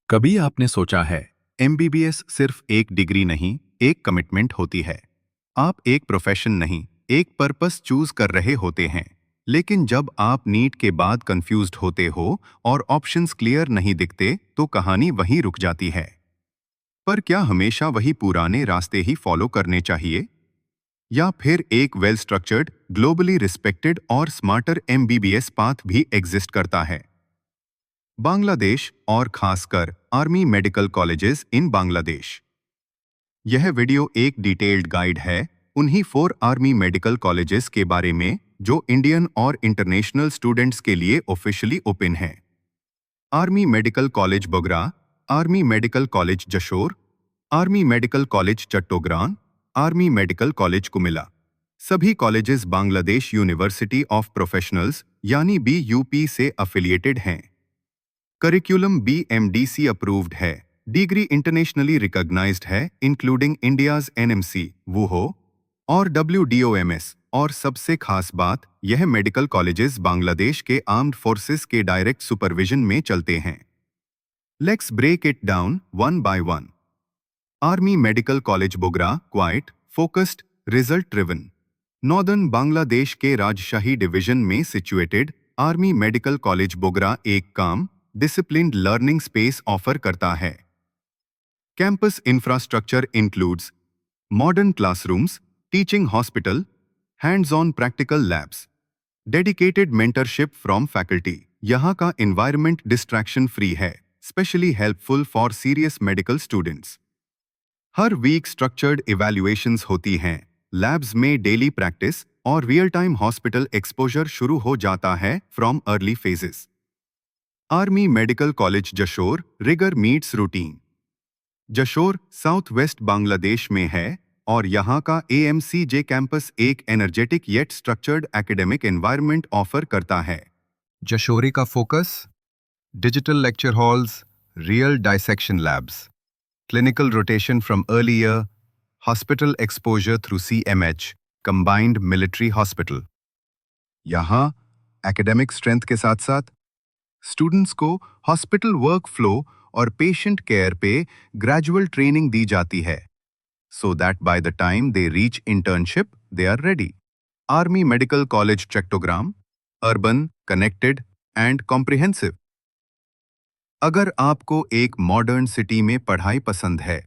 कभी आपने सोचा है एमबीबीएस सिर्फ एक डिग्री नहीं, एक कमिटमेंट होती है। आप एक प्रोफेशन नहीं, एक पर्पस चूज कर रहे होते हैं। लेकिन जब आप नीट के बाद कंफ्यूज्ड होते हो और ऑप्शंस क्लियर नहीं दिखते तो कहानी वहीं रुक जाती है। पर क्या हमेशा वही पुराने रास्ते ही फॉलो करने चाहिए, या फिर एक वेल स्ट्रक्चर्ड, ग्लोबली रिस्पेक्टेड और स्मार्टर एमबीबीएस पाथ भी एग्जिस्ट करता है? बांग्लादेश और खासकर army medical colleges in Bangladesh. यह वीडियो एक डिटेल्ड गाइड है उन्हीं 4 आर्मी मेडिकल कॉलेजेस के बारे में जो इंडियन और इंटरनेशनल स्टूडेंट्स के लिए ऑफिशियली ओपन है। Army medical college Bogra, army medical college Jashore, army medical college Chattogram, army medical college Cumilla. सभी colleges Bangladesh university of professionals यानी BUP से अफिलिएटेड हैं। करिकुलम BMDC अप्रूव्ड है। डिग्री इंटरनेशनली रिकॉग्नाइज्ड है इंक्लूडिंग इंडियाज NMC, वूहो और WDOMS। और सबसे खास बात, यह मेडिकल कॉलेजेस बांग्लादेश के आर्म्ड फोर्सेस के डायरेक्ट सुपरविजन में चलते हैं। Let's break it down one by one. Army medical college Bogra, quite, focused, result driven. Northern Bangladesh के राजशाही डिवीजन में situated army medical college Bogra एक काम डिसिप्लिन्ड लर्निंग स्पेस ऑफर करता है। Campus infrastructure includes modern classrooms, teaching hospital, hands on practical labs, dedicated mentorship from faculty. यहाँ का environment distraction free है, specially helpful for serious medical students. हर week structured evaluations होती हैं, labs में daily practice और रियल टाइम हॉस्पिटल एक्सपोजर शुरू हो जाता है from early phases. Army medical college Jashore, rigour meets routine. Jashore south west Bangladesh में है और यहाँ का AMCJ कैंपस एक energetic yet structured academic environment offer करता है। जशोरी का focus digital lecture halls, real dissection labs, clinical rotation from early year, hospital exposure through CMH, combined military hospital. यहाँ एकेडमिक स्ट्रेंथ के साथ साथ स्टूडेंट्स को हॉस्पिटल वर्क फ्लो और पेशेंट केयर पे ग्रेजुअल ट्रेनिंग दी जाती है, so that by the time they reach internship they are ready. Army medical college Chattogram, urban, connected and comprehensive. अगर आपको एक मॉडर्न सिटी में पढ़ाई पसंद है,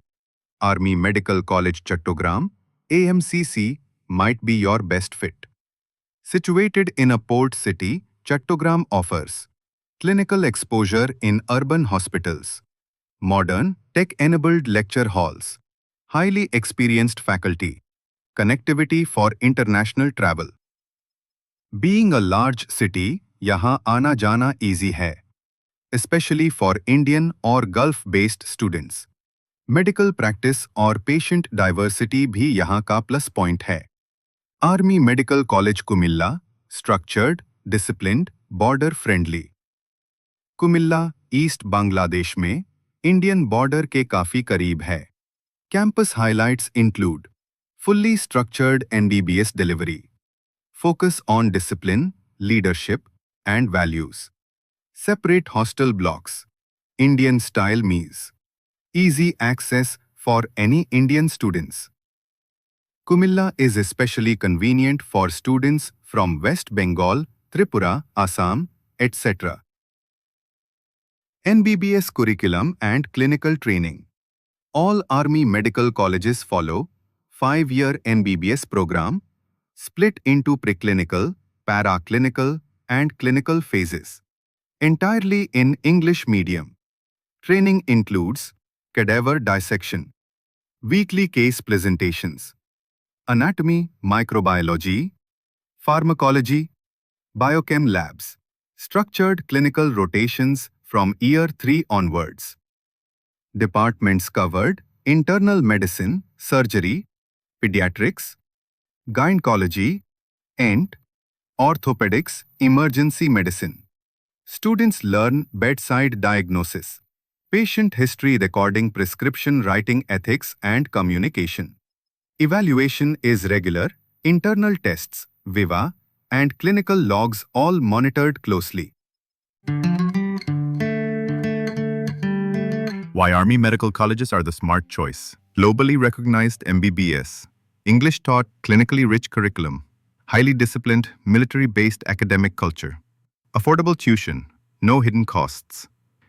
army medical college Chattogram AMCC might be your best fit. Situated in a port city, Chattogram offers clinical exposure in urban hospitals, modern, tech-enabled lecture halls, highly experienced faculty, connectivity for international travel. Being a large city, यहाँ आना जाना easy है, especially for Indian और Gulf-based students. Medical practice और patient diversity भी यहाँ का plus point है। Army medical college Comilla, structured, disciplined, border friendly. Comilla east Bangladesh में इंडियन बॉर्डर के काफी करीब है। Campus highlights include fully structured NDBS delivery, focus on discipline, leadership and values, separate hostel blocks, Indian style meals, easy access for any Indian students. Kumilla is especially convenient for students from West Bengal, Tripura, Assam, etc. NBBS curriculum and clinical training. All Army medical colleges follow 5-year NBBS program, split into preclinical, paraclinical, and clinical phases. Entirely in English medium. Training includes cadaver dissection, weekly case presentations, anatomy, microbiology, pharmacology, biochem labs, structured clinical rotations from year 3 onwards. Departments covered: internal medicine, surgery, pediatrics, gynecology, ENT, orthopedics, emergency medicine. Students learn bedside diagnosis, patient history recording, prescription writing, ethics and communication. Evaluation is regular, internal tests, Viva, and clinical logs all monitored closely. Why Army medical colleges are the smart choice. Globally recognized MBBS. English taught, clinically rich curriculum. Highly disciplined, military-based academic culture. Affordable tuition. No hidden costs.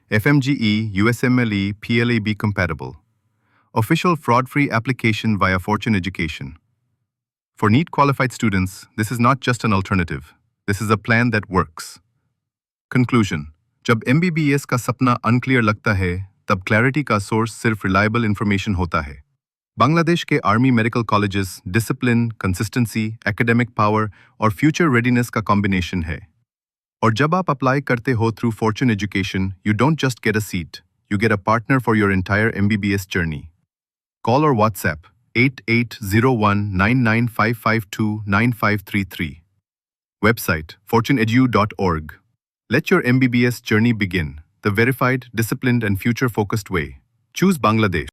FMGE, USMLE, PLAB compatible. Official fraud-free application via Fortune Education. For NEET qualified students, this is not just an alternative. This is a plan that works. Conclusion. जब MBBS का सपना unclear लगता है, तब clarity का source सिर्फ reliable information होता है. बांग्लादेश के army medical colleges discipline, consistency, academic power और फ्यूचर रेडीनेस का कॉम्बिनेशन है. और जब आप अप्लाई करते हो through Fortune education, you don't just get a seat, you get a partner for your entire MBBS journey. Call or WhatsApp 88019955295533. Website fortuneedu.org. Let your MBBS journey begin, the verified, disciplined and future-focused way. Choose Bangladesh.